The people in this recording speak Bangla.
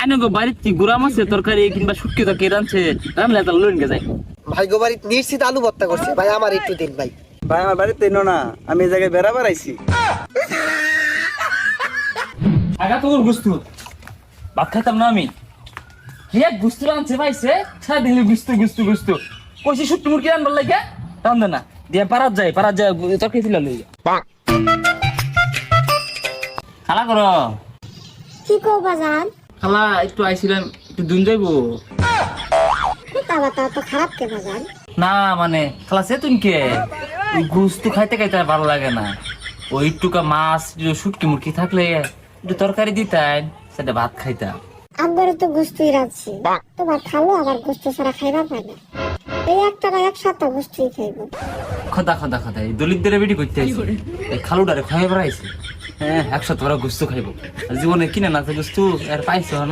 আইনো গো বাড়িতে গুড়া মাছের তরকারি কিংবা শুটকি তরকারি রাঁধছে, রাঁধলে তো লইন গে যাই। ভাই গো বাড়ি নিশ্চিত আলু ভর্তা করছে ভাই, আমার একটু দিন ভাই। ভাই আমার বাড়িতে এনো না, আমি এই জায়গায় বেড়াবার আইছি। আগা তোর গুস্তু ভাত খাইতাম না আমি। কি এক গুস্তু রাঁধছে পাইছে, সারাদিন গুস্তু গুস্তু গুস্তু কইছি শুটকি মুরগি রাঁধবার লাগে রাঁধে না, দিয়ে পারাত যায় তরকারি ছিল লই খালা করো। কি কো বাজান? খালা একটু আইছিলাম, একটু দুন যাইবো। তাবা তো খারাপ কে বাজান? না মানে খালা সে তুমি কে গুস্তু খাইতে খাইতে আর ভালো লাগে না, ওই একটুকা মাছ শুটকি মুরগি থাকলে একটু তরকারি দিতেন, সেটা ভাত খাইতাম। আমগরে তো গুস্তুই রাখছি, তোমার খালো আবার গুস্তু ছাড়া খাইবা পায় না। এই একটা না এক সপ্তাহ গুস্তুই খাইবো। খদা খদা খদা এই দলিতদের বেটি করতে আইছে, এই খালুডারে খাইয়ে বেড়াইছে। হ্যাঁ 100 তোরা গুস্তু খাইবো, আর জীবনে কিনে না গুস্তু আর পাইছো না।